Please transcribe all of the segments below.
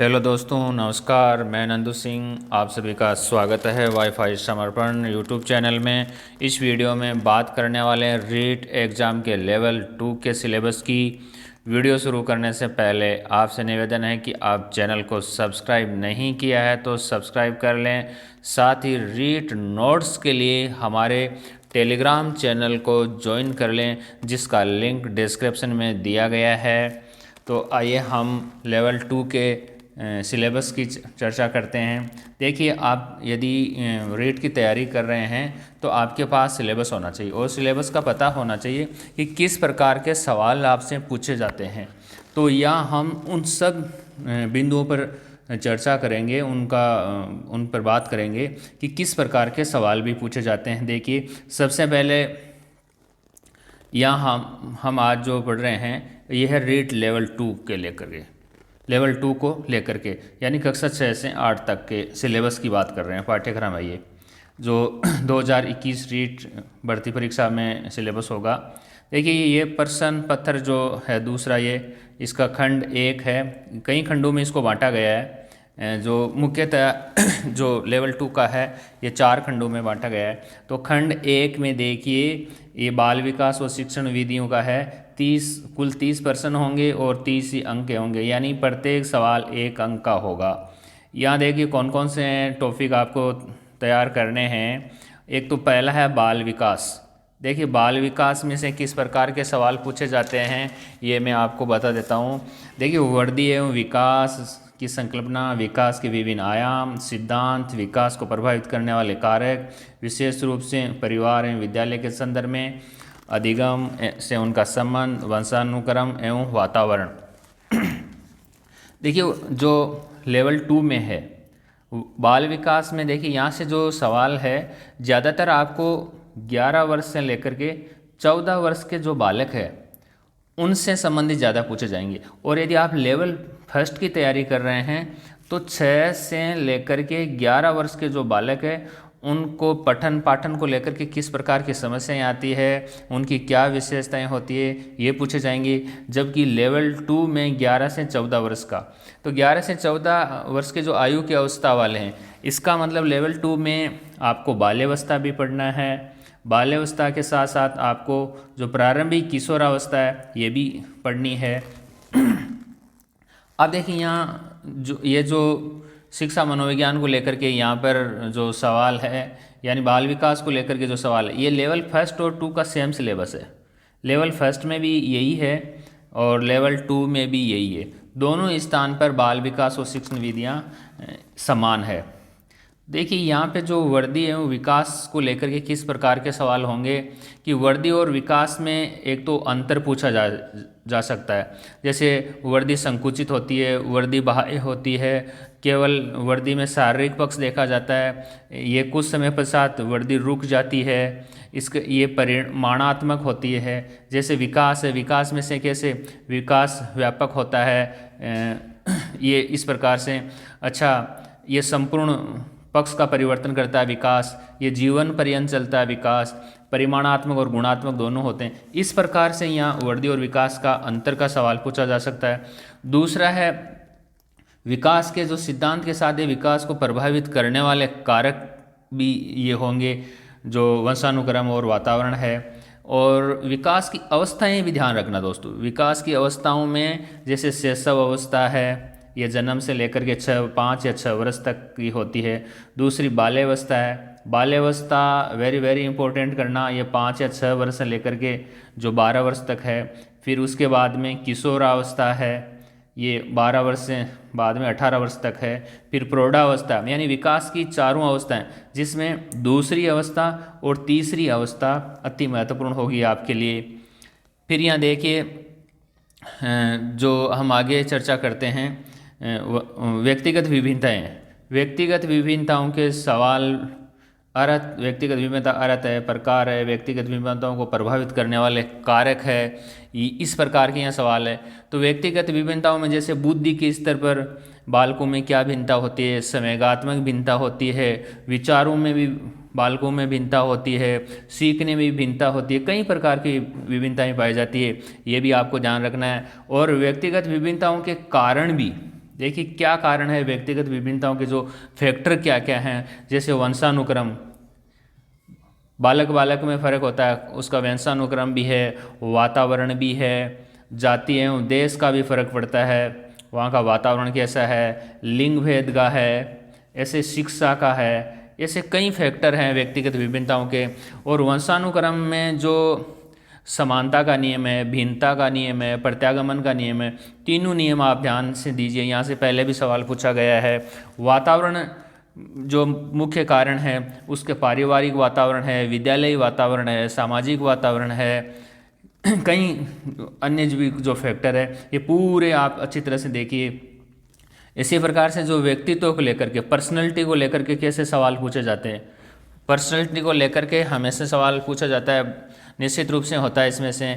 Hello दोस्तों, नमस्कार। मैं नंदू सिंह, आप सभी का स्वागत है वाईफाई समर्पण यूट्यूब चैनल में। इस वीडियो में बात करने वाले हैं रीट एग्ज़ाम के लेवल 2 के सिलेबस की। वीडियो शुरू करने से पहले आपसे निवेदन है कि आप चैनल को सब्सक्राइब नहीं किया है तो सब्सक्राइब कर लें। साथ ही रीट नोट्स के लिए हमारे टेलीग्राम चैनल को ज्वाइन कर लें, जिसका लिंक डिस्क्रिप्शन में दिया गया है। तो आइए हम लेवल 2 के सिलेबस की चर्चा करते हैं। देखिए, आप यदि रीट की तैयारी कर रहे हैं तो आपके पास सिलेबस होना चाहिए और सिलेबस का पता होना चाहिए कि किस प्रकार के सवाल आपसे पूछे जाते हैं। तो यहाँ हम उन सब बिंदुओं पर चर्चा करेंगे, उन पर बात करेंगे कि किस प्रकार के सवाल भी पूछे जाते हैं। देखिए, सबसे पहले यहाँ हम आज जो पढ़ रहे हैं ये है रीट लेवल 2 के लेवल 2 को लेकर के, यानी कक्षा 6 से 8 तक के सिलेबस की बात कर रहे हैं। पाठ्यक्रम है ये जो 2021 रीट भर्ती परीक्षा में सिलेबस होगा। देखिए, ये प्रश्न पत्र जो है दूसरा, ये इसका खंड 1 है। कई खंडों में इसको बांटा गया है। जो मुख्यतः जो लेवल 2 का है ये 4 खंडों में बांटा गया है। तो खंड 1 में देखिए, ये बाल विकास और शिक्षण विधियों का है। कुल 30 प्रश्न होंगे और 30 ही अंक होंगे, यानी प्रत्येक सवाल 1 अंक का होगा। यहाँ देखिए कौन कौन से टॉपिक आपको तैयार करने हैं। एक तो पहला है बाल विकास। देखिए, बाल विकास में से किस प्रकार के सवाल पूछे जाते हैं ये मैं आपको बता देता हूँ। देखिए, वृद्धि एवं विकास की संकल्पना, विकास के विभिन्न आयाम, सिद्धांत, विकास को प्रभावित करने वाले कारक, विशेष रूप से परिवार एवं विद्यालय के संदर्भ में, अधिगम से उनका संबंध, वंशानुक्रम एवं वातावरण। देखिए, जो लेवल 2 में है बाल विकास में, देखिए यहाँ से जो सवाल है ज़्यादातर आपको 11 वर्ष से लेकर के 14 वर्ष के जो बालक है उनसे संबंधित ज़्यादा पूछे जाएंगे। और यदि आप लेवल 1 की तैयारी कर रहे हैं तो 6 से लेकर के 11 वर्ष के जो बालक है उनको पठन पाठन को लेकर के किस प्रकार की समस्याएं आती है, उनकी क्या विशेषताएं होती है, ये पूछे जाएंगे। जबकि लेवल 2 में 11 से 14 वर्ष का, तो 11 से 14 वर्ष के जो आयु की अवस्था वाले हैं, इसका मतलब लेवल 2 में आपको बाल्यावस्था भी पढ़ना है। बाल्यावस्था के साथ साथ आपको जो प्रारंभिक किशोरावस्था है ये भी पढ़नी है। अब देखिए, यहाँ जो शिक्षा मनोविज्ञान को लेकर के यहाँ पर जो सवाल है, यानी बाल विकास को लेकर के जो सवाल है, ये लेवल 1 और 2 का सेम सिलेबस है। लेवल 1 में भी यही है और लेवल 2 में भी यही है। दोनों स्थान पर बाल विकास और शिक्षण विधियाँ समान है। देखिए, यहाँ पे जो वृद्धि एवं विकास को लेकर के किस प्रकार के सवाल होंगे कि वृद्धि और विकास में एक तो अंतर पूछा जा सकता है। जैसे वृद्धि संकुचित होती है, वृद्धि बाह्य होती है, केवल वृद्धि में शारीरिक पक्ष देखा जाता है, ये कुछ समय पश्चात वृद्धि रुक जाती है, ये परिमाणात्मक होती है। जैसे विकास है, विकास में से कैसे विकास व्यापक होता है, ये इस प्रकार से। अच्छा, ये संपूर्ण पक्ष का परिवर्तन करता है विकास, ये जीवन पर्यंत चलता है विकास, परिमाणात्मक और गुणात्मक दोनों होते हैं। इस प्रकार से यहाँ वृद्धि और विकास का अंतर का सवाल पूछा जा सकता है। दूसरा है विकास के जो सिद्धांत के साथ ये विकास को प्रभावित करने वाले कारक भी ये होंगे, जो वंशानुक्रम और वातावरण है। और विकास की अवस्थाएं भी ध्यान रखना दोस्तों। विकास की अवस्थाओं में जैसे शैशव अवस्था है, ये जन्म से लेकर के 5 या 6 वर्ष तक की होती है। दूसरी बाल्यावस्था है। बाल्यावस्था वेरी वेरी इंपॉर्टेंट करना, ये 5 या 6 वर्ष से लेकर के जो 12 वर्ष तक है। फिर उसके बाद में किशोरावस्था है, ये 12 वर्ष से बाद में 18 वर्ष तक है। फिर प्रौढ़ावस्था, यानी विकास की चारों अवस्थाएं, जिसमें दूसरी अवस्था और तीसरी अवस्था अति महत्वपूर्ण होगी आपके लिए। फिर यहाँ देखिए, जो हम आगे चर्चा करते हैं व्यक्तिगत विभिन्नताएं। व्यक्तिगत विभिन्नताओं के सवाल, अर्थ, व्यक्तिगत विभिन्नता अर्थ है, प्रकार है, व्यक्तिगत विभिन्नताओं को प्रभावित करने वाले कारक है, इस प्रकार के यहाँ सवाल है। तो व्यक्तिगत विभिन्नताओं में जैसे बुद्धि के स्तर पर बालकों में क्या भिन्नता होती है, संवेगात्मक भिन्नता होती है, विचारों में भी बालकों में भिन्नता होती है, सीखने में भी भिन्नता होती है, कई प्रकार की विभिन्नताएं पाई जाती है, ये भी आपको ध्यान रखना है। और व्यक्तिगत विभिन्नताओं के कारण भी, देखिए क्या कारण है व्यक्तिगत विभिन्नताओं के, जो फैक्टर क्या क्या हैं, जैसे वंशानुक्रम, बालक बालक में फ़र्क होता है, उसका वंशानुक्रम भी है, वातावरण भी है, जाति एवं देश का भी फ़र्क पड़ता है, वहाँ का वातावरण कैसा है, लिंग भेद का है, ऐसे शिक्षा का है, ऐसे कई फैक्टर हैं व्यक्तिगत विभिन्नताओं के। और वंशानुक्रम में जो समानता का नियम है, भिन्नता का नियम है, प्रत्यागमन का नियम है, तीनों नियम आप ध्यान से दीजिए, यहाँ से पहले भी सवाल पूछा गया है। वातावरण जो मुख्य कारण है, उसके पारिवारिक वातावरण है, विद्यालयी वातावरण है, सामाजिक वातावरण है, कई अन्य भी जो फैक्टर है, ये पूरे आप अच्छी तरह से देखिए। इसी प्रकार से जो व्यक्तित्व को लेकर के, पर्सनैलिटी को लेकर के कैसे सवाल पूछे जाते हैं, पर्सनैलिटी को लेकर के हमेशा सवाल पूछा जाता है, निश्चित रूप से होता है। इसमें से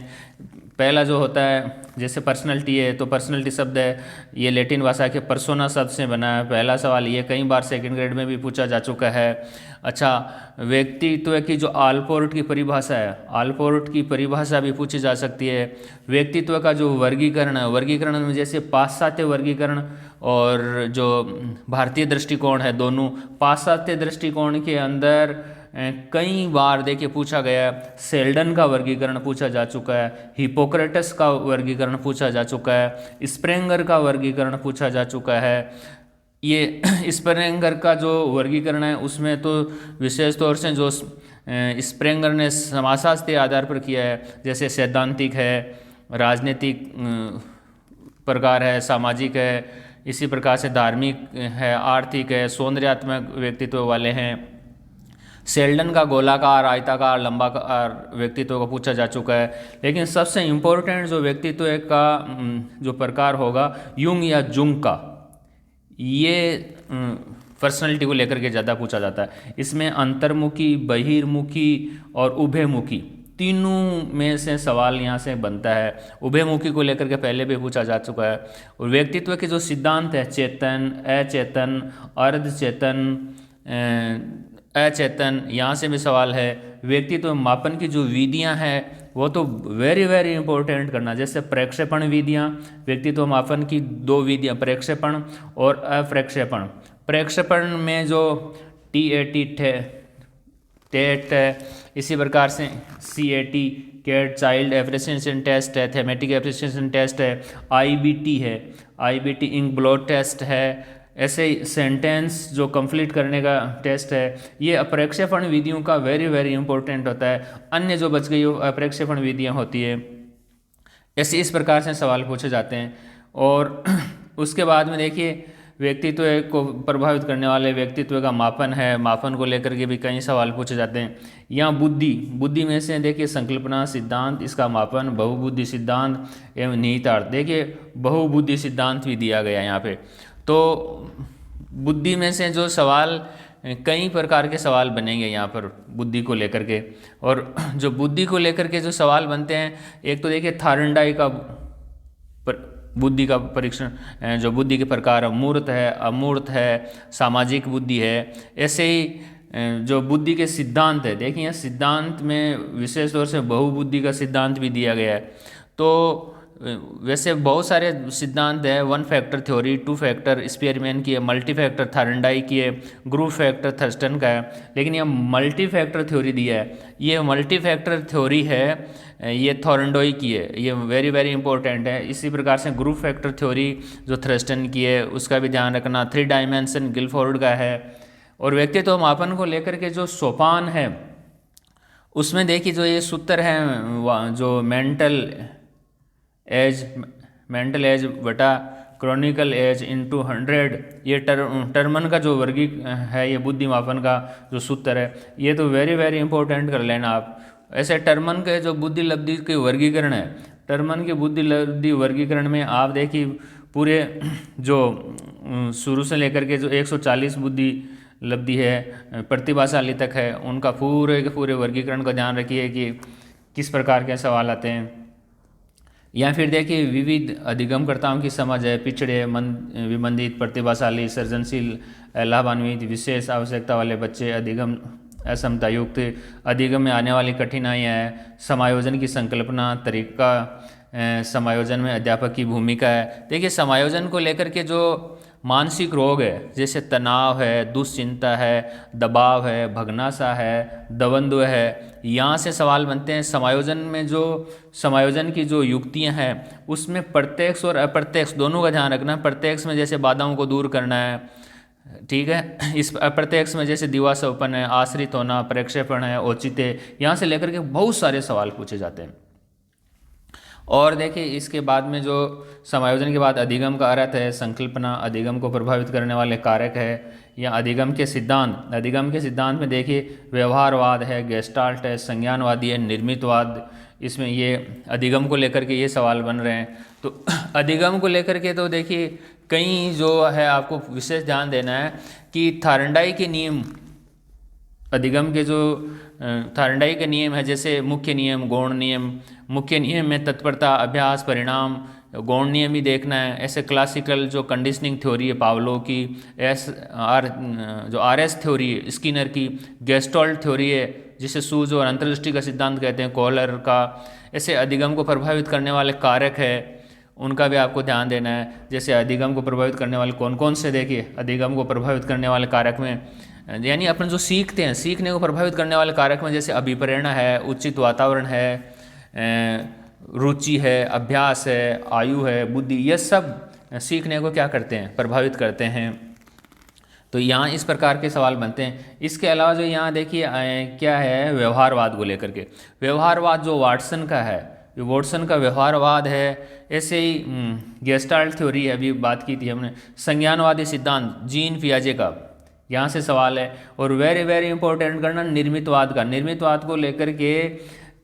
पहला जो होता है, जैसे पर्सनैलिटी है, तो पर्सनैलिटी शब्द है, ये लैटिन भाषा के पर्सोना शब्द से बना है। पहला सवाल ये कई बार सेकंड ग्रेड में भी पूछा जा चुका है। अच्छा, व्यक्तित्व की जो आलपोर्ट की परिभाषा है, आलपोर्ट की परिभाषा भी पूछी जा सकती है। व्यक्तित्व का जो वर्गीकरण है, वर्गीकरण में जैसे पाश्चात्य वर्गीकरण और जो भारतीय दृष्टिकोण है, दोनों पाश्चात्य दृष्टिकोण के अंदर कई बार देखिए पूछा गया। सेल्डन का वर्गीकरण पूछा जा चुका है, हिपोक्रेटस का वर्गीकरण पूछा जा चुका है, स्प्रेंगर का वर्गीकरण पूछा जा चुका है। ये स्प्रेंगर का जो वर्गीकरण है उसमें तो विशेष तौर से जो स्प्रेंगर ने समाजशास्त्र के आधार पर किया है, जैसे सैद्धांतिक है, राजनीतिक प्रकार है, सामाजिक है, इसी प्रकार से धार्मिक है, आर्थिक है, सौंदर्यात्मक व्यक्तित्व वाले हैं। सेल्डन का गोलाकार, आयताकार, लंबाकार व्यक्तित्व को पूछा जा चुका है। लेकिन सबसे इम्पोर्टेंट जो व्यक्तित्व का जो प्रकार होगा, युंग या जुंग का, ये पर्सनैलिटी को लेकर के ज़्यादा पूछा जाता है। इसमें अंतर्मुखी, बहिर्मुखी और उभयमुखी तीनों में से सवाल यहाँ से बनता है। उभयमुखी को लेकर के पहले भी पूछा जा चुका है। और व्यक्तित्व के जो सिद्धांत है, चेतन, अचेतन, अर्धचेतन, अचेतन, यहाँ से भी सवाल है। व्यक्तित्व मापन की जो विधियाँ हैं वो तो वेरी वेरी इंपॉर्टेंट करना, जैसे प्रक्षेपण विधियाँ, व्यक्तित्व मापन की दो विधियाँ, प्रक्षेपण और अप्रक्षेपण। प्रक्षेपण में जो TAT टेट है, इसी प्रकार से CAT CAT child appreciation test है, थेमेटिक एप्रिसिएशन टेस्ट है, IBT है, IBT इंक ब्लॉट टेस्ट है, ऐसे सेंटेंस जो कंप्लीट करने का टेस्ट है। ये अप्रक्षेपण विधियों का वेरी वेरी इंपॉर्टेंट होता है। अन्य जो बच गई वो अप्रक्षेपण विधियाँ होती है। ऐसे इस प्रकार से सवाल पूछे जाते हैं। और उसके बाद में देखिए व्यक्तित्व को प्रभावित करने वाले व्यक्तित्व का मापन है, मापन को लेकर के भी कई सवाल पूछे जाते हैं। यहाँ बुद्धि में से देखिए संकल्पना सिद्धांत, इसका मापन, बहुबुद्धि सिद्धांत एवं निहितार्थ। देखिए बहुबुद्धि सिद्धांत भी दिया गया यहाँ पे। तो बुद्धि में से जो सवाल, कई प्रकार के सवाल बनेंगे यहाँ पर बुद्धि को लेकर के। और जो बुद्धि को लेकर के जो सवाल बनते हैं, एक तो देखिए थार्नडाई का बुद्धि का परीक्षण, जो बुद्धि के प्रकार मूर्त है, अमूर्त है, सामाजिक बुद्धि है। ऐसे ही जो बुद्धि के सिद्धांत है, देखिए सिद्धांत में विशेष तौर से बहुबुद्धि का सिद्धांत भी दिया गया है। तो वैसे बहुत सारे सिद्धांत है, 1 फैक्टर थ्योरी, 2 फैक्टर स्पीयरमैन की है, मल्टी फैक्टर थार्नडाई की है, ग्रुप फैक्टर थर्स्टन का है। लेकिन यह मल्टी फैक्टर थ्योरी दिया है, ये मल्टी फैक्टर थ्योरी है, ये थॉर्नडाई की है, ये वेरी वेरी इंपॉर्टेंट है। इसी प्रकार से ग्रुप फैक्टर थ्योरी जो थर्स्टन की है उसका भी ध्यान रखना। 3 डायमेंशन गिलफोर्ड का है। और व्यक्तित्व मापन को लेकर के जो सोपान है उसमें देखिए जो ये सूत्र है, जो मेंटल एज बटा क्रॉनिकल एज इंटू 100, ये टर्मन का जो वर्गी है, ये बुद्धि मापन का जो सूत्र है, ये तो वेरी वेरी इंपॉर्टेंट कर लेना आप। ऐसे टर्मन के जो बुद्धि लब्धि के वर्गीकरण है, टर्मन के बुद्धि लब्धि वर्गीकरण में आप देखिए पूरे जो शुरू से लेकर के जो 140 बुद्धि लब्धि है प्रतिभाशाली तक है, उनका पूरे के पूरे वर्गीकरण का ध्यान रखिए कि किस प्रकार के सवाल आते हैं। या फिर देखिए विविध अधिगमकर्ताओं की समझ है, पिछड़े, विमंदित, प्रतिभाशाली, सृजनशील, लाभान्वित, विशेष आवश्यकता वाले बच्चे, अधिगम असमता युक्त, अधिगम में आने वाली कठिनाइयाँ है, समायोजन की संकल्पना, तरीका, समायोजन में अध्यापक की भूमिका है। देखिए समायोजन को लेकर के जो मानसिक रोग है, जैसे तनाव है, दुश्चिंता है, दबाव है, भगनासा है, द्वंद्व है, यहाँ से सवाल बनते हैं। समायोजन में जो समायोजन की जो युक्तियाँ हैं उसमें प्रत्यक्ष और अप्रत्यक्ष दोनों का ध्यान रखना है। प्रत्यक्ष में जैसे बाधाओं को दूर करना है, ठीक है। इस अप्रत्यक्ष में जैसे दिवास्वपन है, आश्रित होना, प्रक्षेपण है, औचित्य, यहाँ से लेकर के बहुत सारे सवाल पूछे जाते हैं। और देखिए इसके बाद में जो समायोजन के बाद अधिगम का अर्थ है, संकल्पना, अधिगम को प्रभावित करने वाले कारक है, या अधिगम के सिद्धांत। अधिगम के सिद्धांत में देखिए व्यवहारवाद है, गेस्टाल्ट है, संज्ञानवादी है, निर्मितवाद, इसमें ये अधिगम को लेकर के ये सवाल बन रहे हैं। तो अधिगम को लेकर के तो देखिए कई जो है आपको विशेष ध्यान देना है कि थारंडाई के नियम, अधिगम के जो थारंडाई के नियम है, जैसे मुख्य नियम, गौण नियम। मुख्य नियम में तत्परता, अभ्यास, परिणाम, गौण नियम भी देखना है। ऐसे क्लासिकल जो कंडीशनिंग थ्योरी है पावलो की, जो RS थ्योरी है स्किनर की, गेस्टॉल्ट थ्योरी है जिसे सूझ और अंतर्दृष्टि का सिद्धांत कहते हैं कोहलर का। ऐसे अधिगम को प्रभावित करने वाले कारक है, उनका भी आपको ध्यान देना है। जैसे अधिगम को प्रभावित करने वाले कौन कौन से, देखिए अधिगम को प्रभावित करने वाले कारक में यानी अपन जो सीखते हैं, सीखने को प्रभावित करने वाले कारक में जैसे अभिप्रेरणा है, उचित वातावरण है, रुचि है, अभ्यास है, आयु है, बुद्धि, ये सब सीखने को क्या करते हैं, प्रभावित करते हैं। तो यहाँ इस प्रकार के सवाल बनते हैं। इसके अलावा जो यहाँ देखिए क्या है, व्यवहारवाद को लेकर के। व्यवहारवाद जो वाटसन का है, वाटसन का व्यवहारवाद है। ऐसे ही गेस्टाल्ट थ्योरी है, अभी बात की थी हमने। संज्ञानवादी सिद्धांत जीन पियाजे का, यहाँ से सवाल है। और वेरी वेरी इंपॉर्टेंट करना निर्मितवाद का। निर्मितवाद को लेकर के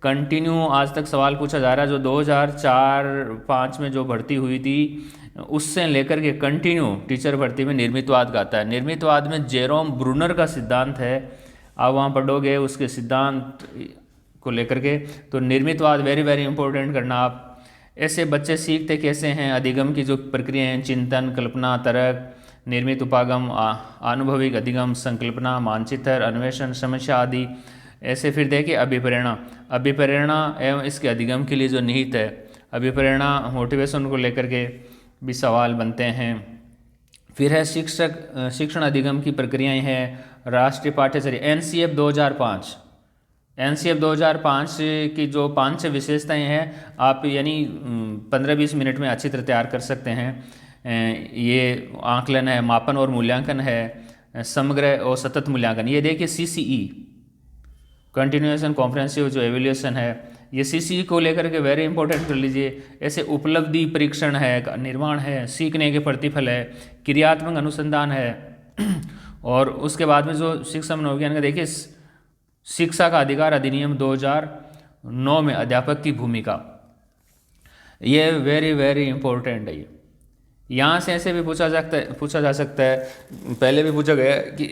कंटिन्यू आज तक सवाल पूछा जा रहा है। जो 2004-05 में जो भर्ती हुई थी उससे लेकर के कंटिन्यू टीचर भर्ती में निर्मितवाद का आता है। निर्मितवाद में जेरोम ब्रूनर का सिद्धांत है, आप वहाँ पढ़ोगे उसके सिद्धांत को लेकर के। तो निर्मितवाद वेरी वेरी इंपॉर्टेंट करना आप। ऐसे बच्चे सीखते कैसे हैं, अधिगम की जो प्रक्रिया हैं, चिंतन, कल्पना, तर्क, निर्मित उपागम, आनुभविक अधिगम, संकल्पना, मानचित्र, अन्वेषण, समस्या आदि। ऐसे फिर देखिए अभिप्रेरणा। अभिप्रेरणा एवं इसके अधिगम के लिए जो निहित है, अभिप्रेरणा मोटिवेशन को लेकर के भी सवाल बनते हैं। फिर है शिक्षण अधिगम की प्रक्रियाएं हैं, राष्ट्रीय पाठ्यचर्या NCF 2005। NCF 2005 की जो 5 विशेषताएं हैं आप यानी 15-20 मिनट में अच्छी तरह तैयार कर सकते हैं। ये आकलन है, मापन और मूल्यांकन है, समग्र और सतत मूल्यांकन। ये देखिए CCE कंटिन्यूएशन कॉम्प्रिहेंसिव जो एवेल्यूशन है, ये CCE को लेकर के वेरी इंपॉर्टेंट कर लीजिए। ऐसे उपलब्धि परीक्षण है, निर्माण है, सीखने के प्रतिफल है, क्रियात्मक अनुसंधान है। और उसके बाद में जो शिक्षा मनोविज्ञान का देखिए शिक्षा का अधिकार अधिनियम 2009 में अध्यापक की भूमिका, ये वेरी वेरी इंपॉर्टेंट है। यहाँ से ऐसे भी पूछा जा सकता है, पहले भी पूछा गया कि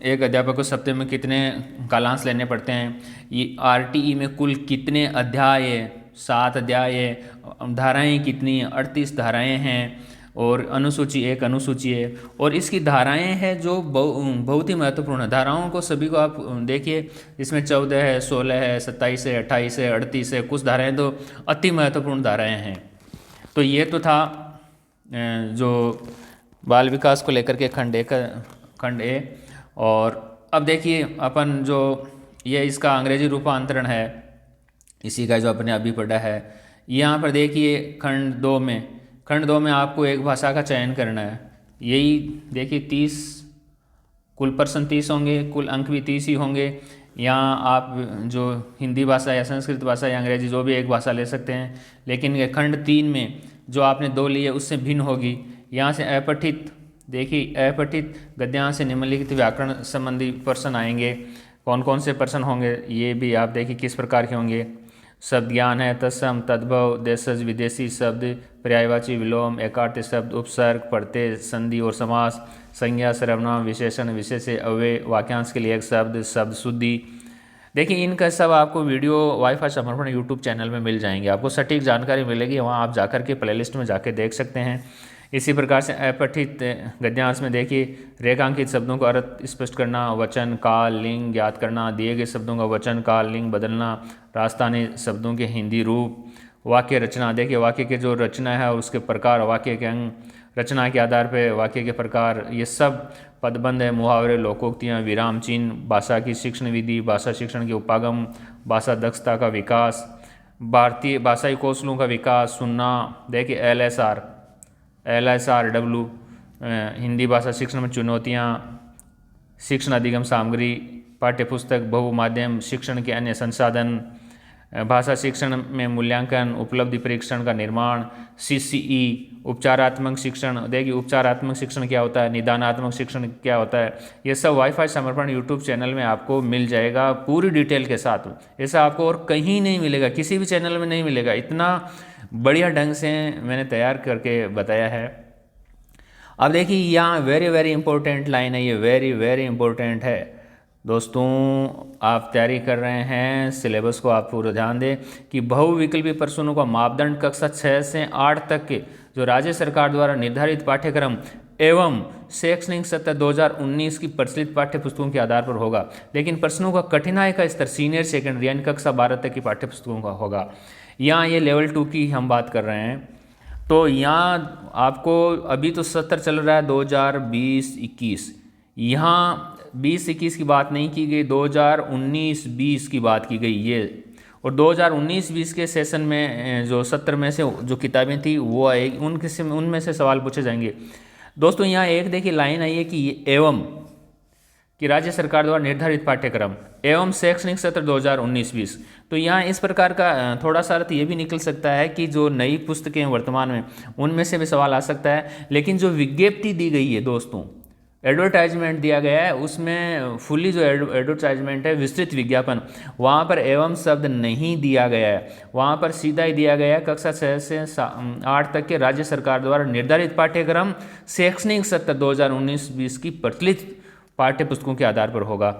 एक अध्यापक को सप्ताह में कितने कालांश लेने पड़ते हैं। ये RTE में कुल कितने अध्याय, 7 अध्याय, धाराएं कितनी, 38 धाराएं हैं। और अनुसूची 1 अनुसूची है। और इसकी धाराएं हैं जो बहुत ही महत्वपूर्ण है। धाराओं को सभी को आप देखिए, इसमें 14 है, 16 है, 27 है, 28 है, 38 है। कुछ धाराएं तो अति महत्वपूर्ण धाराएं हैं। तो ये तो था जो बाल विकास को लेकर के खंड ए। और अब देखिए अपन जो ये इसका अंग्रेजी रूपांतरण है, इसी का जो अपने अभी पढ़ा है। यहाँ पर देखिए खंड 2 में आपको एक भाषा का चयन करना है। यही देखिए 30 कुल प्रश्न 30 होंगे, कुल अंक भी 30 ही होंगे। यहाँ आप जो हिंदी भाषा या संस्कृत भाषा या अंग्रेजी जो भी एक भाषा ले सकते हैं। लेकिन ये खंड 3 में जो आपने 2 लिए उससे भिन्न होगी। यहाँ से अपठित, देखिए अपठित गद्यांश से निम्नलिखित व्याकरण संबंधी प्रश्न आएंगे। कौन कौन से प्रश्न होंगे ये भी आप देखिए किस प्रकार के होंगे। शब्द ज्ञान है, तत्सम, तद्भव, देशज, विदेशी शब्द, पर्यायवाची, विलोम, एकार्थ शब्द, उपसर्ग, प्रत्यय, संधि और समास, संज्ञा, सर्वनाम, विशेषण, विशेष्य, अव्यय, वाक्यांश के लिए एक शब्द, शब्द शुद्धि। देखिए इनका सब आपको वीडियो वाईफाई समर्पण यूट्यूब चैनल में मिल जाएंगे। आपको सटीक जानकारी मिलेगी, वहाँ आप जाकर के प्लेलिस्ट में जाके देख सकते हैं। इसी प्रकार से अपठित गद्यांश में देखिए रेखांकित शब्दों का अर्थ स्पष्ट करना, वचन, काल, लिंग ज्ञात करना, दिए गए शब्दों का वचन, काल, लिंग बदलना, राजस्थानी शब्दों के हिंदी रूप वाक्य रचना, देखिए वाक्य के जो रचना है और उसके प्रकार, वाक्य के अंग, रचना के आधार पर वाक्य के प्रकार, ये सब पदबंध है, मुहावरे, लोकोक्तियाँ, विराम चिन्ह, भाषा की शिक्षण विधि, भाषा शिक्षण के उपागम, भाषा दक्षता का विकास, भारतीय भाषाई कौशलों का विकास, सुनना, देखिए LSRW, हिंदी भाषा शिक्षण में चुनौतियाँ, शिक्षण अधिगम सामग्री, पाठ्यपुस्तक, बहुमाध्यम शिक्षण के अन्य संसाधन, भाषा शिक्षण में मूल्यांकन, उपलब्धि परीक्षण का निर्माण, CCE, उपचारात्मक शिक्षण, देखिए उपचारात्मक शिक्षण क्या होता है, निदानात्मक शिक्षण क्या होता है, ये सब वाईफाई समर्पण यूट्यूब चैनल में आपको मिल जाएगा पूरी डिटेल के साथ। ऐसा आपको और कहीं नहीं मिलेगा, किसी भी चैनल में नहीं मिलेगा, इतना बढ़िया ढंग से मैंने तैयार करके बताया है। अब देखिए यहाँ वेरी इंपॉर्टेंट लाइन है, ये वेरी इंपॉर्टेंट है दोस्तों। आप तैयारी कर रहे हैं, सिलेबस को आप पूरा ध्यान दें कि बहुविकल्पी प्रश्नों का मापदंड कक्षा 6 से 8 तक के जो राज्य सरकार द्वारा निर्धारित पाठ्यक्रम एवं शैक्षणिक सत्र 2019 की प्रचलित पाठ्य पुस्तकों के आधार पर होगा। लेकिन प्रश्नों का कठिनाई का स्तर सीनियर सेकेंडरी यानी कक्षा 12 तक की पाठ्य पुस्तकों का होगा। यहाँ ये लेवल 2 की हम बात कर रहे हैं। तो यहाँ आपको अभी तो सत्र चल रहा है 2020-21, यहाँ 20-21 की बात नहीं की गई, 2019-20 की बात की गई ये। और 2019-20 के सेशन में जो सत्र में से जो किताबें थी वो आएगी, उनमें से सवाल पूछे जाएंगे। दोस्तों यहाँ एक देखिए लाइन आई है कि एवं कि राज्य सरकार द्वारा निर्धारित पाठ्यक्रम एवं शैक्षणिक सत्र 2019-20, तो यहाँ इस प्रकार का थोड़ा सा अर्थ ये भी निकल सकता है कि जो नई पुस्तकें वर्तमान में उनमें से भी सवाल आ सकता है। लेकिन जो विज्ञप्ति दी गई है दोस्तों, एडवर्टाइजमेंट दिया गया है, उसमें फुल्ली जो एडवर्टाइजमेंट है, विस्तृत विज्ञापन, वहाँ पर एवं शब्द नहीं दिया गया है, वहाँ पर सीधा ही दिया गया है कक्षा 6 से 8 तक के राज्य सरकार द्वारा निर्धारित पाठ्यक्रम शैक्षणिक सत्र 2019-20 की प्रचलित पाठ्य पुस्तकों के आधार पर होगा।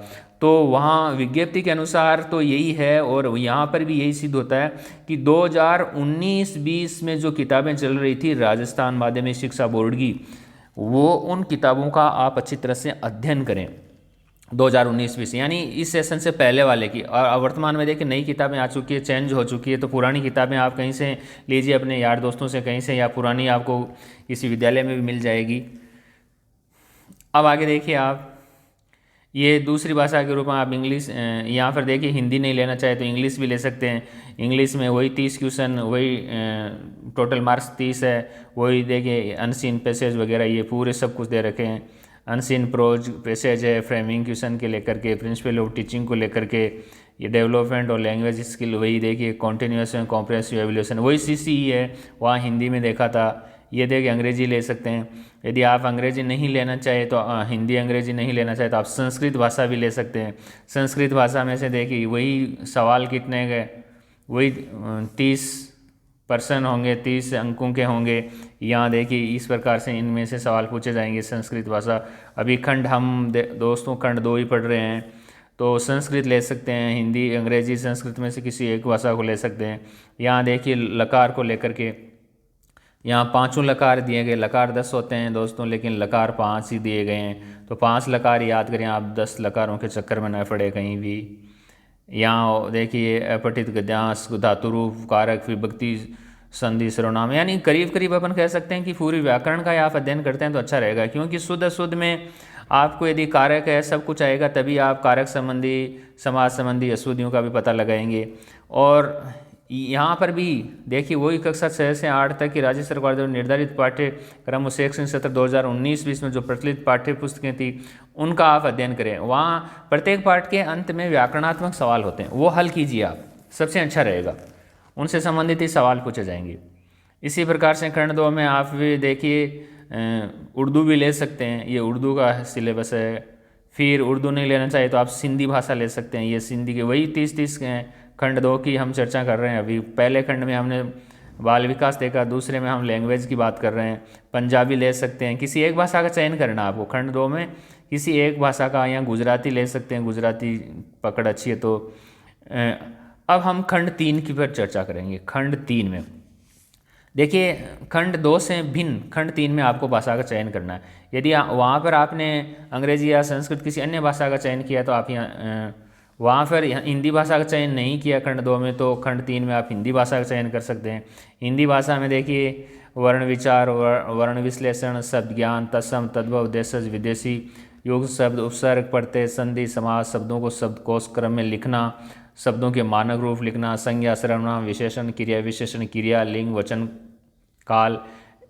तो वहाँ विज्ञप्ति के अनुसार तो यही है, और यहाँ पर भी यही सिद्ध होता है कि 2019-20 में जो किताबें चल रही थी राजस्थान माध्यमिक शिक्षा बोर्ड की, वो उन किताबों का आप अच्छी तरह से अध्ययन करें 2019-20 यानी इस सेशन से पहले वाले की। और वर्तमान में देखिए नई किताबें आ चुकी है, चेंज हो चुकी है, तो पुरानी किताबें आप कहीं से लीजिए, अपने यार दोस्तों से कहीं से, या पुरानी आपको किसी विद्यालय में भी मिल जाएगी। अब आगे देखिए आप, ये दूसरी भाषा के रूप में आप इंग्लिश, यहाँ पर देखिए हिंदी नहीं लेना चाहे तो इंग्लिश भी ले सकते हैं। इंग्लिश में वही 30 क्वेश्चन, वही टोटल मार्क्स 30 है, वही देखिए अनसीन पैसेज वगैरह ये पूरे सब कुछ दे रखे हैं। अनसीन प्रोज पैसेज है, फ्रेमिंग क्वेश्चन के लेकर के, प्रिंसिपल ऑफ टीचिंग को लेकर के, ये डेवलपमेंट और लैंग्वेज स्किल वही देखिए, कॉन्टिन्यूस एंड कॉम्प्रिहेंसिव एवल्यूशन वही CCE है, वहाँ हिंदी में देखा था। ये देखिए अंग्रेजी ले सकते हैं, यदि आप अंग्रेजी नहीं लेना चाहे तो हिंदी अंग्रेजी नहीं लेना चाहे तो आप संस्कृत भाषा भी ले सकते हैं। संस्कृत भाषा में से देखिए वही सवाल कितने गए, वही 30% होंगे, 30 अंकों के होंगे। यहाँ देखिए इस प्रकार से इनमें से सवाल पूछे जाएंगे संस्कृत भाषा। अभी खंड हम दोस्तों खंड 2 ही पढ़ रहे हैं, तो संस्कृत ले सकते हैं, हिंदी अंग्रेजी संस्कृत में से किसी एक भाषा को ले सकते हैं। यहाँ देखिए लकार को लेकर के, यहाँ 5 लकार दिए गए, लकार 10 होते हैं दोस्तों, लेकिन लकार 5 ही दिए गए हैं, तो 5 लकार याद करें आप, 10 लकारों के चक्कर में न पड़े कहीं भी। यहाँ देखिए अपठित गद्यांश, धातुरूप, कारक, विभक्ति, संधि, सर्वनाम, यानी करीब अपन कह सकते हैं कि पूरी व्याकरण का आप अध्ययन करते हैं तो अच्छा रहेगा, क्योंकि शुद्ध में आपको यदि कारक है सब कुछ आएगा, तभी आप कारक संबंधी, समाज संबंधी अशुद्धियों का भी पता लगाएंगे। और यहाँ पर भी देखिए वही कक्षा 6 से 8 तक की राज्य सरकार द्वारा निर्धारित पाठ्यक्रम शैक्षणिक सत्र 2019-20 में जो प्रचलित पाठ्य पुस्तकें थी उनका आप अध्ययन करें। वहाँ प्रत्येक पाठ के अंत में व्याकरणात्मक सवाल होते हैं, वो हल कीजिए आप, सबसे अच्छा रहेगा, उनसे संबंधित ही सवाल पूछे जाएंगे। इसी प्रकार से खंड 2 में आप भी देखिए उर्दू भी ले सकते हैं, ये उर्दू का सिलेबस है। फिर उर्दू नहीं लेना चाहिए तो आप सिंधी भाषा ले सकते हैं, ये सिंधी के वही 30 खंड 2 की हम चर्चा कर रहे हैं। अभी पहले खंड में हमने बाल विकास देखा, दूसरे में हम लैंग्वेज की बात कर रहे हैं। पंजाबी ले सकते हैं, किसी एक भाषा का चयन करना आपको खंड 2 में, किसी एक भाषा का, या गुजराती ले सकते हैं, गुजराती पकड़ अच्छी है तो। अब हम खंड 3 की पर चर्चा करेंगे। खंड 3 में देखिए खंड 2 से भिन्न खंड 3 में आपको भाषा का चयन करना है। यदि वहाँ पर आपने अंग्रेजी या संस्कृत किसी अन्य भाषा का चयन किया तो आप यहाँ वहाँ फिर हिंदी भाषा का चयन नहीं किया खंड 2 में, तो खंड 3 में आप हिंदी भाषा का चयन कर सकते हैं। हिंदी भाषा में देखिए वर्ण विचार, वर्ण विश्लेषण, शब्द ज्ञान, तत्सम, तद्भव, देशज, विदेशी, युक्त शब्द, उपसर्ग, प्रत्यय, संधि, समास, शब्दों को शब्दकोश क्रम में लिखना, शब्दों के मानक रूप लिखना, संज्ञा, सर्वनाम, विशेषण, क्रिया विशेषण, क्रिया, लिंग, वचन, काल।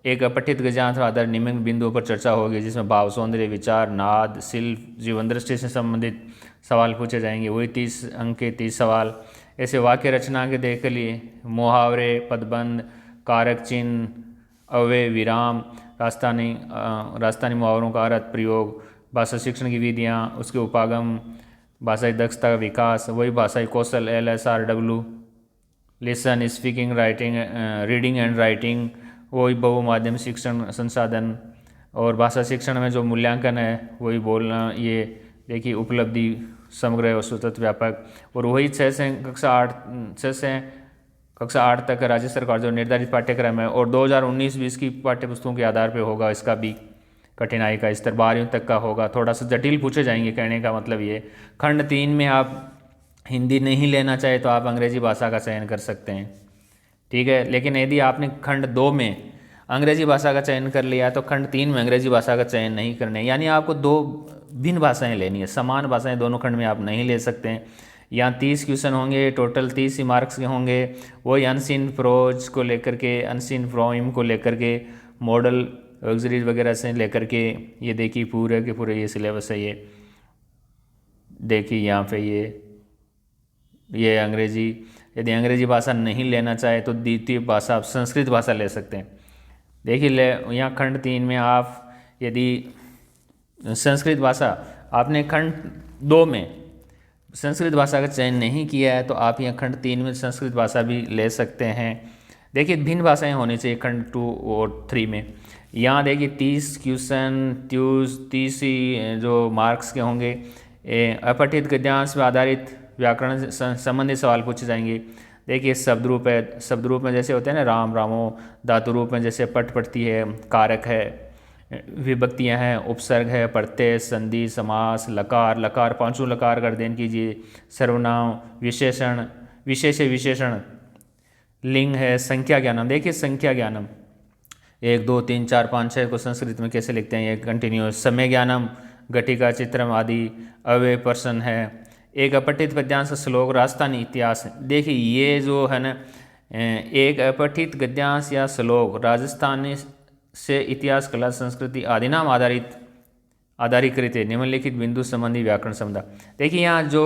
एक अपठित गद्यांश आधार निम्न बिंदुओं पर चर्चा होगी, जिसमें भाव, सौंदर्य, विचार, नाद, शिल्प, जीवन दृष्टि से संबंधित सवाल पूछे जाएंगे। वही 30 अंक के 30 सवाल। ऐसे वाक्य रचना के देख लिए मुहावरे, पदबंध, कारक चिन्ह, अव्यय, विराम, राजस्थानी मुहावरों का अर्थ, प्रयोग, भाषा शिक्षण की विधियाँ, उसके उपागम, भाषाई दक्षता का विकास, वही भाषाई कौशल LSRW, listen, speaking, writing, reading and writing, वही बहुमाध्यम शिक्षण संसाधन। और भाषा शिक्षण में जो मूल्यांकन है वही बोलना, ये देखिए उपलब्धि, समग्र और सतत व्यापक। और वही 6 से कक्षा 8 तक राज्य सरकार जो निर्धारित पाठ्यक्रम है, और 2019-20 की पाठ्यपुस्तकों के आधार पर होगा। इसका भी कठिनाई का स्तर 12वीं तक का होगा, थोड़ा सा जटिल पूछे जाएंगे, कहने का मतलब ये। खंड 3 में आप हिंदी नहीं लेना चाहे तो आप अंग्रेजी भाषा का चयन कर सकते हैं, ठीक है। लेकिन यदि आपने खंड 2 में अंग्रेजी भाषा का चयन कर लिया तो खंड 3 में अंग्रेजी भाषा का चयन नहीं करने, यानी आपको 2 भिन्न भाषाएं लेनी है। समान भाषाएं दोनों खंड में आप नहीं ले सकते हैं। यहाँ 30 क्वेश्चन होंगे, टोटल 30 ही मार्क्स के होंगे। वही अनसीन प्रोज को लेकर के, अनसीन फ्रोइम को लेकर के, मॉडल ऑक्सिलरीज वगैरह से लेकर के, ये देखिए पूरे के पूरे ये सिलेबस है। ये देखिए यहाँ पे ये अंग्रेजी, यदि अंग्रेजी भाषा नहीं लेना चाहे तो द्वितीय भाषा आप संस्कृत भाषा ले सकते हैं। देखिए यहाँ खंड 3 में आप यदि संस्कृत भाषा, आपने खंड 2 में संस्कृत भाषा का चयन नहीं किया है तो आप यहाँ खंड 3 में संस्कृत भाषा भी ले सकते हैं। देखिए भिन्न भाषाएं होनी चाहिए खंड 2 और 3 में। यहाँ देखिए 30 क्वेश्चन, 30 ही जो मार्क्स के होंगे। अपठित गद्यांश में आधारित व्याकरण संबंधित सवाल पूछे जाएंगे। देखिए शब्द रूप है, शब्द रूप में जैसे होते हैं ना राम, रामो। धातु रूप में जैसे पट, पड़ती है, कारक है, विभक्तियां हैं, उपसर्ग है, प्रत्यय, संधि, समास, लकार, लकार पांचों लकार का अध्ययन कीजिए। सर्वनाम, विशेषण, विशेष विशेषण, लिंग है, संख्या ज्ञानम। देखिए संख्या ज्ञानम 1 2 3 4 5 6 को संस्कृत में कैसे लिखते हैं, ये कंटिन्यूस। समय ज्ञानम, घटिका, चित्रम आदि। अव्यय प्रश्न है। एक अपठित पद्यांश श्लोक, राजस्थानी इतिहास। देखिए ये जो है ना, एक अपठित गद्यांश या श्लोक राजस्थानी से इतिहास, कला, संस्कृति आदि नाम आधारीकृत है। निम्नलिखित बिंदु संबंधी व्याकरण समझा। देखिए यहाँ जो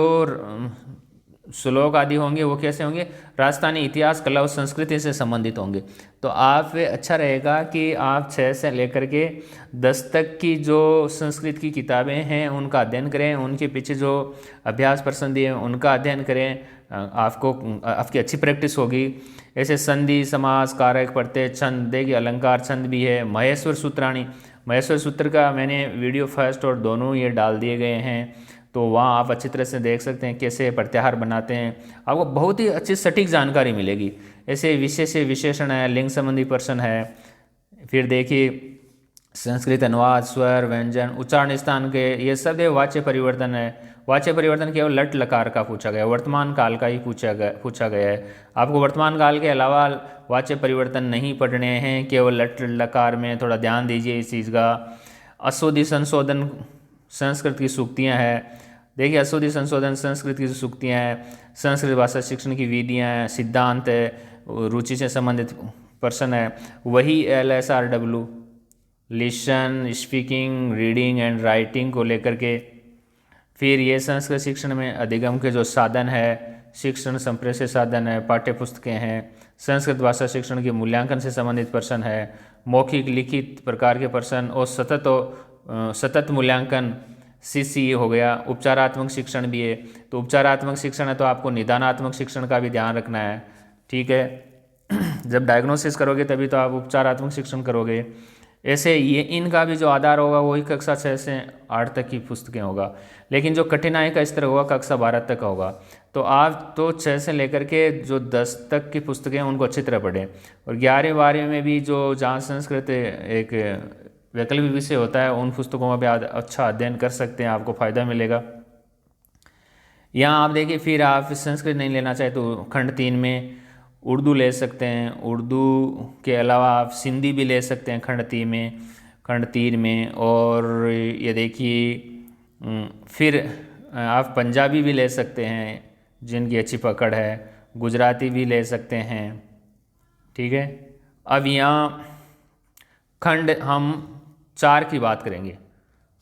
श्लोक आदि होंगे वो कैसे होंगे, राजस्थानी इतिहास, कला और संस्कृति से संबंधित होंगे। तो आप अच्छा रहेगा कि आप 6 से लेकर के 10 तक की जो संस्कृत की किताबें हैं उनका अध्ययन करें, उनके पीछे जो अभ्यास प्रश्न दिए हैं उनका अध्ययन करें। आपकी अच्छी प्रैक्टिस होगी। ऐसे संधि, समास, कारक, प्रत्यय, छंद, देखिए अलंकार छंद भी है। महेश्वर सूत्राणी, महेश्वर सूत्र का मैंने वीडियो फर्स्ट और दोनों ये डाल दिए गए हैं, तो वहाँ आप अच्छी तरह से देख सकते हैं कैसे प्रत्याहार बनाते हैं। आपको बहुत ही अच्छी सटीक जानकारी मिलेगी। ऐसे विशेष विशेषण है, लिंग संबंधी प्रश्न है। फिर देखिए संस्कृत अनुवाद, स्वर, व्यंजन, उच्चारण स्थान के, ये सब है। वाच्य परिवर्तन है। वाच्य परिवर्तन केवल लट लकार का पूछा गया, वर्तमान काल का ही पूछा गया है। आपको वर्तमान काल के अलावा वाच्य परिवर्तन नहीं पढ़ने हैं, केवल लट लकार में थोड़ा ध्यान दीजिए इस चीज़ का। अशुद्धि संशोधन संस्कृत की सूक्तियाँ हैं। देखिए अशुद्धि संशोधन संस्कृत की सूक्तियाँ हैं। संस्कृत भाषा शिक्षण की विधियाँ हैं, सिद्धांत है, रुचि से संबंधित प्रश्न है। वही LSRW, listen, speaking, reading and writing को लेकर के। फिर ये संस्कृत शिक्षण में अधिगम के जो साधन है, शिक्षण संप्रेषित साधन है, पाठ्य पुस्तकें हैं। संस्कृत भाषा शिक्षण के मूल्यांकन से संबंधित प्रश्न है, मौखिक लिखित प्रकार के प्रश्न और सतत मूल्यांकन CCE हो गया। उपचारात्मक शिक्षण भी है, तो उपचारात्मक शिक्षण है तो आपको निदानात्मक शिक्षण का भी ध्यान रखना है, ठीक है। जब डायग्नोसिस करोगे तभी तो आप उपचारात्मक शिक्षण करोगे। ऐसे ये इनका भी जो आधार होगा वही कक्षा 6 से 8 तक की पुस्तकें होगा, लेकिन जो कठिनाई का स्तर होगा कक्षा 12 तक का होगा। तो आप तो 6 से लेकर के जो 10 तक की पुस्तकें उनको अच्छी तरह पढ़ें। और 11वीं 12वीं में भी जो जहाँ संस्कृत एक वैकल्पिक विषय होता है उन पुस्तकों में भी अच्छा अध्ययन कर सकते हैं, आपको फ़ायदा मिलेगा। यहाँ आप देखिए, फिर आप संस्कृत नहीं लेना चाहे तो खंड 3 में उर्दू ले सकते हैं। उर्दू के अलावा आप सिंधी भी ले सकते हैं खंड 3 में। और ये देखिए फिर आप पंजाबी भी ले सकते हैं जिनकी अच्छी पकड़ है, गुजराती भी ले सकते हैं। ठीक है, अब यहाँ खंड हम 4 की बात करेंगे।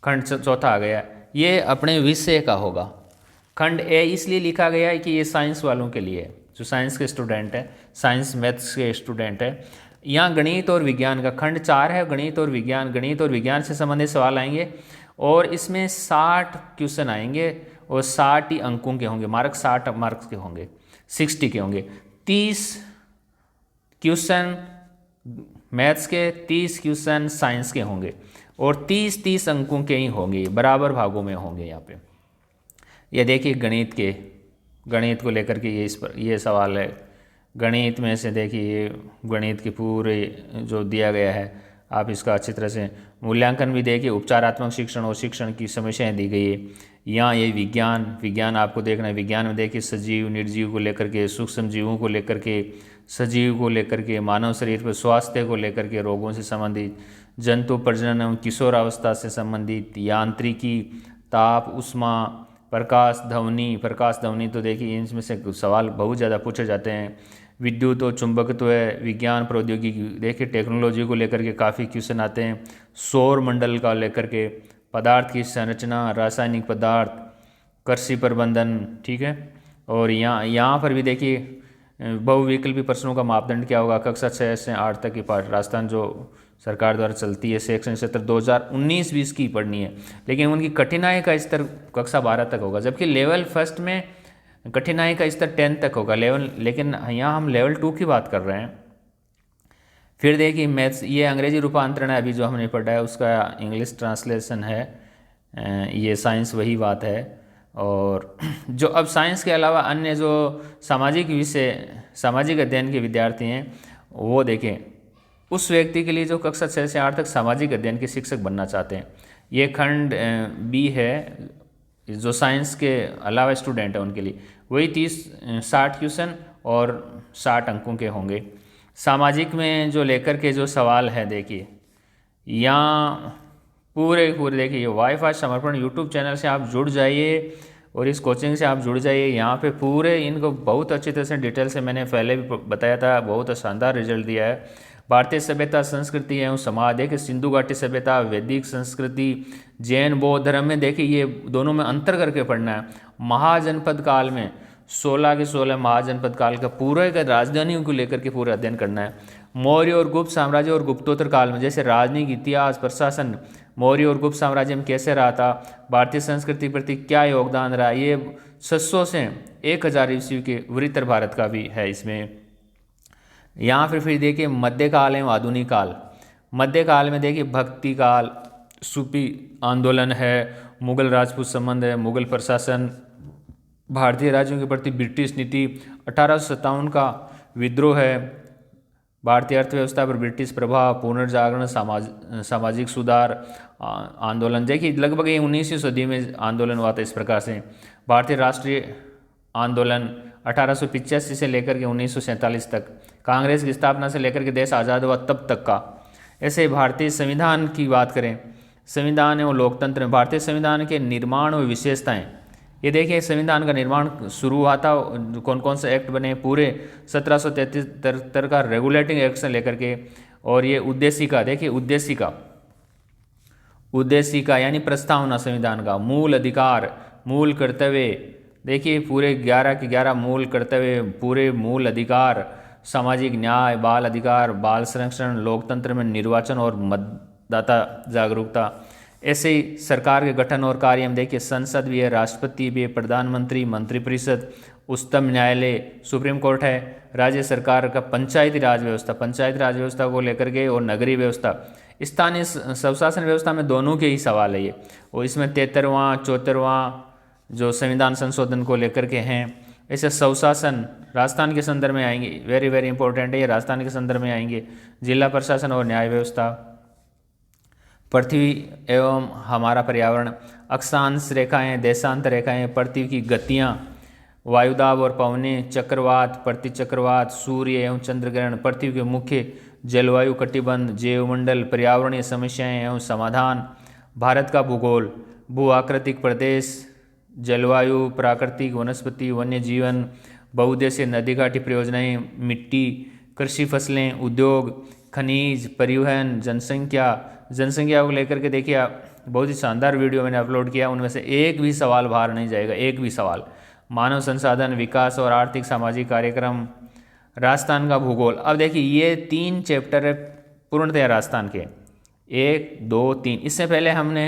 खंड चौथा आ गया, ये अपने विषय का होगा। खंड ए इसलिए लिखा गया है कि ये साइंस वालों के लिए है, जो साइंस के स्टूडेंट है, साइंस मैथ्स के स्टूडेंट है। यहाँ गणित और विज्ञान का खंड 4 है, गणित और विज्ञान से संबंधित सवाल आएंगे और इसमें 60 क्वेश्चन आएंगे और 60 ही अंकों के होंगे। 60 मार्क्स के होंगे, 60 के होंगे। 30 क्वेश्चन मैथ्स के, 30 क्वेश्चन साइंस के होंगे और 30 अंकों के ही होंगे, बराबर भागों में होंगे। यहाँ पे ये देखिए गणित को लेकर के ये सवाल है। गणित में से देखिए ये गणित के पूरे जो दिया गया है, आप इसका अच्छी तरह से मूल्यांकन भी देखिए। उपचारात्मक शिक्षण और शिक्षण की समस्याएं दी गई है। यहाँ ये विज्ञान आपको देखना है। विज्ञान में देखिए सजीव निर्जीव को लेकर के, सूक्ष्म जीवों को लेकर के, सजीव को लेकर के, मानव शरीर पर स्वास्थ्य को लेकर के, रोगों से संबंधित, जंतु प्रजनन एवं किशोरावस्था से संबंधित, यांत्रिकी, ताप, उष्मा, प्रकाश ध्वनि तो देखिए इनमें से सवाल बहुत ज़्यादा पूछे जाते हैं। विद्युत और चुंबकत्व है, विज्ञान प्रौद्योगिकी, देखिए टेक्नोलॉजी को लेकर के काफ़ी क्वेश्चन आते हैं। सौर मंडल का लेकर के, पदार्थ की संरचना, रासायनिक पदार्थ, कृषि प्रबंधन। ठीक है, और यहाँ पर भी देखिए बहुविकल्पी प्रश्नों का मापदंड क्या होगा। कक्षा 6 से 8 तक की पाठ राजस्थान जो सरकार द्वारा चलती है, सेक्शन 70 2019-20 की पढ़नी है, लेकिन उनकी कठिनाई का स्तर कक्षा 12 तक होगा, जबकि लेवल फर्स्ट में कठिनाई का स्तर 10 तक होगा लेकिन यहाँ हम लेवल 2 की बात कर रहे हैं। फिर देखिए मैथ्स, ये अंग्रेजी रूपांतरण है अभी जो हमने पढ़ा है, उसका इंग्लिश ट्रांसलेशन है। ये साइंस वही बात है। और जो अब साइंस के अलावा अन्य जो सामाजिक अध्ययन के विद्यार्थी हैं, वो देखें उस व्यक्ति के लिए जो कक्षा 6 से 8 तक सामाजिक अध्ययन के शिक्षक बनना चाहते हैं। ये खंड बी है, जो साइंस के अलावा स्टूडेंट है उनके लिए वही 60 क्वेश्चन और 60 अंकों के होंगे। सामाजिक में जो लेकर के जो सवाल है, देखिए यहाँ पूरे देखिए वाईफाई समर्पण यूट्यूब चैनल से आप जुड़ जाइए और इस कोचिंग से आप जुड़ जाइए। यहाँ पे पूरे इनको बहुत अच्छी तरह से डिटेल से मैंने पहले भी बताया था, बहुत शानदार रिजल्ट दिया है। भारतीय सभ्यता, संस्कृति एवं समाज, देखिए सिंधु घाटी सभ्यता, वैदिक संस्कृति, जैन बौद्ध धर्म में देखिए ये दोनों में अंतर करके पढ़ना है। महाजनपद काल में 16 के 16 महाजनपद काल का पूरे का राजधानियों को लेकर के पूरा अध्ययन करना है। मौर्य और गुप्त साम्राज्य और गुप्तोत्तर काल में जैसे राजनीति, इतिहास, प्रशासन, मौर्य और गुप्त साम्राज्य में कैसे रहा था, भारतीय संस्कृति प्रति क्या योगदान रहा, ये 600 से 1000 ईस्वी के उत्तर भारत का भी है इसमें। यहाँ फिर देखिए मध्यकाल एवं आधुनिक काल। मध्यकाल में देखिए भक्ति काल, सूफी आंदोलन है, मुगल राजपूत संबंध है, मुगल प्रशासन, भारतीय राज्यों के प्रति ब्रिटिश नीति, 1857 का विद्रोह है, भारतीय अर्थव्यवस्था पर ब्रिटिश प्रभाव, पुनर्जागरण, सामाजिक सुधार आंदोलन। देखिए लगभग ये 19वीं सदी में आंदोलन हुआ था इस प्रकार से। भारतीय राष्ट्रीय आंदोलन 1885 से लेकर के 1947 तक, कांग्रेस की स्थापना से लेकर के देश आज़ाद हुआ तब तक का। ऐसे भारतीय संविधान की बात करें, संविधान एवं लोकतंत्र में भारतीय संविधान के निर्माण और विशेषताएं, ये देखिए संविधान का निर्माण शुरू हुआ था, कौन कौन से एक्ट बने पूरे 1733 का रेगुलेटिंग एक्ट से लेकर के। और ये उद्देशिका, देखिए उद्देशिका यानी प्रस्तावना संविधान का, मूल अधिकार, मूल कर्तव्य, देखिए पूरे 11 के 11 मूल कर्तव्य, पूरे मूल अधिकार, सामाजिक न्याय, बाल अधिकार, बाल संरक्षण, लोकतंत्र में निर्वाचन और मतदाता जागरूकता। ऐसे ही सरकार के गठन और कार्य में देखिए संसद भी है, राष्ट्रपति भी है, प्रधानमंत्री, मंत्रिपरिषद, उच्चतम न्यायालय, सुप्रीम कोर्ट है, राज्य सरकार का पंचायती राज व्यवस्था को लेकर के, और नगरीय व्यवस्था, स्थानीय स्वशासन व्यवस्था में दोनों के ही सवाल है ये। और इसमें 73वां 74वां जो संविधान संशोधन को लेकर के हैं। ऐसे स्वशासन राजस्थान के संदर्भ में आएंगे, वेरी वेरी इंपॉर्टेंट है ये, राजस्थान के संदर्भ में आएंगे। जिला प्रशासन और न्याय व्यवस्था, पृथ्वी एवं हमारा पर्यावरण, अक्षांश रेखाएं, देशांतर रेखाएं, पृथ्वी की गतियाँ, वायुदाब और पवनें, चक्रवात, प्रतिचक्रवात, सूर्य एवं चंद्रग्रहण, पृथ्वी के मुख्य जलवायु कटिबंध, जैवमंडल, पर्यावरणीय समस्याएं एवं समाधान, भारत का भूगोल, भू आकृतिक प्रदेश, जलवायु, प्राकृतिक वनस्पति, वन्य जीवन, बहुउद्देशीय नदी घाटी परियोजनाएं, मिट्टी, कृषि फसलें, उद्योग, खनिज, परिवहन, जनसंख्या को लेकर के देखिए आप, बहुत ही शानदार वीडियो मैंने अपलोड किया, उनमें से एक भी सवाल बाहर नहीं जाएगा, एक भी सवाल। मानव संसाधन, विकास और आर्थिक सामाजिक कार्यक्रम, राजस्थान का भूगोल। अब देखिए ये 3 चैप्टर है पूर्णतया राजस्थान के, 1, 2, 3। इससे पहले हमने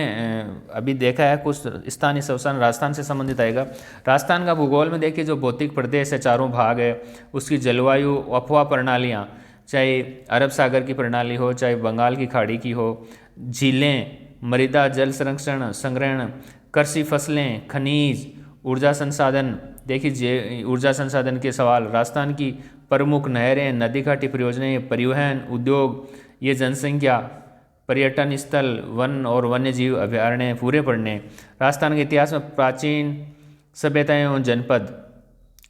अभी देखा है कुछ स्थानीय संस्थान राजस्थान से संबंधित आएगा। राजस्थान का भूगोल में देखिए जो भौतिक प्रदेश है, चारों भाग है, उसकी जलवायु, अफवाह प्रणालियाँ, चाहे अरब सागर की प्रणाली हो, चाहे बंगाल की खाड़ी की हो, झीलें, मृदा जल संरक्षण संग्रहण, कृषि फसलें, खनिज, ऊर्जा संसाधन। देखिए ऊर्जा संसाधन के सवाल, राजस्थान की प्रमुख नहरें, नदी घाटी परियोजनाएं, परिवहन, उद्योग, ये जनसंख्या, पर्यटन स्थल, वन और वन्य जीव अभयारण्य पूरे पढ़ने। राजस्थान के इतिहास में प्राचीन सभ्यताएं एवं जनपद,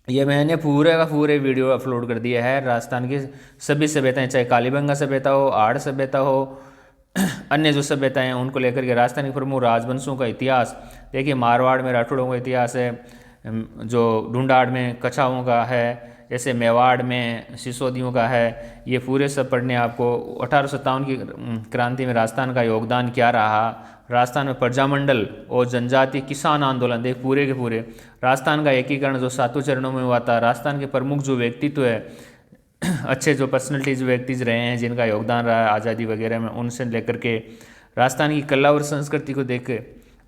ये मैंने पूरे का पूरे वीडियो अपलोड कर दिया है। राजस्थान की सभी सभ्यताएं, चाहे कालीबंगा सभ्यता हो, आड़ सभ्यता हो, अन्य जो सभ्यताएं हैं उनको लेकर के राजस्थान के प्रमुख राजवंशों का इतिहास। देखिए मारवाड़ में राठौड़ों का इतिहास है, जो ढूंढाड़ में कछाओं का है, जैसे मेवाड़ में सिसोदियों का है। ये पूरे सब पढ़ने आपको। 1857 की क्रांति में राजस्थान का योगदान क्या रहा, राजस्थान में प्रजामंडल और जनजाति किसान आंदोलन, देख पूरे के पूरे। राजस्थान का एकीकरण जो 7 चरणों में हुआ था। राजस्थान के प्रमुख जो व्यक्तित्व है, अच्छे जो पर्सनैलिटीज व्यक्तिज रहे हैं जिनका योगदान रहा है आज़ादी वगैरह में, उनसे लेकर के राजस्थान की कला और संस्कृति को देख के,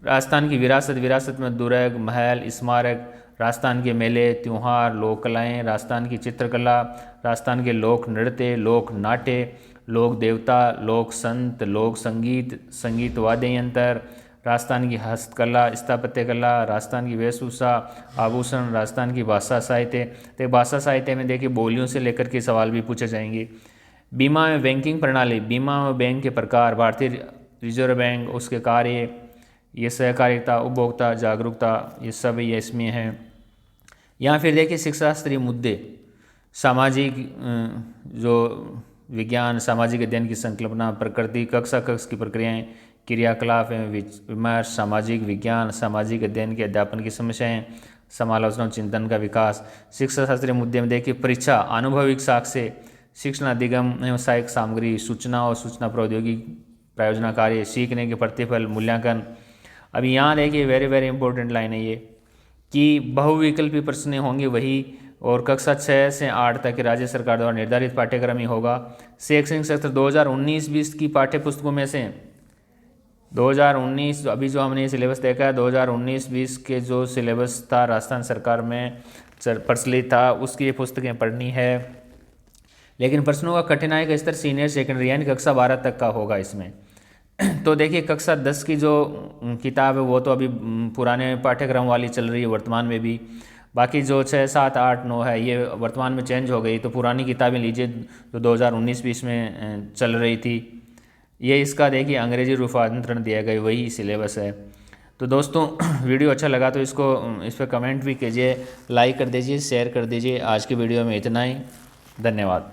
राजस्थान की विरासत में दुर्ग, महल, स्मारक, राजस्थान के मेले, त्यौहार, लोक कलाएँ, राजस्थान की चित्रकला, राजस्थान के लोक नृत्य, लोक नाट्य, लोक देवता, लोक संत, लोक संगीत, संगीत वाद्य यंत्र, राजस्थान की हस्तकला, स्थापत्य कला, राजस्थान की वेशभूषा, आभूषण, राजस्थान की भाषा साहित्य। तो भाषा साहित्य में देखिए बोलियों से लेकर के सवाल भी पूछे जाएंगे। बीमा में बैंकिंग प्रणाली, बीमा में बैंक के प्रकार, भारतीय रिजर्व बैंक, उसके कार्य, ये सहकारिता, उपभोक्ता जागरूकता, ये सब ये इसमें हैं। यहाँ फिर देखिए शिक्षा शास्त्रीय मुद्दे, सामाजिक जो विज्ञान, सामाजिक अध्ययन की संकल्पना, प्रकृति, कक्षा की प्रक्रियाएं, क्रियाकलाप एवं विमर्श, सामाजिक विज्ञान, सामाजिक अध्ययन के अध्यापन की समस्याएं, समालोचना, चिंतन का विकास। शिक्षा शास्त्रीय मुद्दे में देखिए परीक्षा, अनुभविक साक्ष्य, शिक्षण अधिगम एवं सहायक सामग्री, सूचना और सूचना प्रौद्योगिकी, प्रायोजना कार्य, सीखने के प्रतिफल, मूल्यांकन। अब यहाँ देखिए वेरी इंपॉर्टेंट लाइन है ये कि बहुविकल्पी प्रश्न होंगे वही, और कक्षा 6 से 8 तक राज्य सरकार द्वारा निर्धारित पाठ्यक्रम ही होगा। शैक्षणिक सत्र 2019-20 की पाठ्य पुस्तकों में से 2019 अभी जो हमने सिलेबस देखा है, 2019-20 के जो सिलेबस था राजस्थान सरकार में प्रचलित था, उसकी ये पुस्तकें पढ़नी है। लेकिन प्रश्नों का कठिनाई का स्तर सीनियर सेकेंडरी यानी कक्षा 12 तक का होगा इसमें। तो देखिए कक्षा 10 की जो किताब है वो तो अभी पुराने पाठ्यक्रम वाली चल रही है वर्तमान में भी। बाकी जो 6, 7, 8, 9 है ये वर्तमान में चेंज हो गई। तो पुरानी किताबें लीजिए जो 2019-20 में चल रही थी, ये इसका देखिए अंग्रेजी रूपांतरण दिया गया, वही सिलेबस है। तो दोस्तों वीडियो अच्छा लगा तो इस पर कमेंट भी कीजिए, लाइक कर दीजिए, शेयर कर दीजिए। आज की वीडियो में इतना ही, धन्यवाद।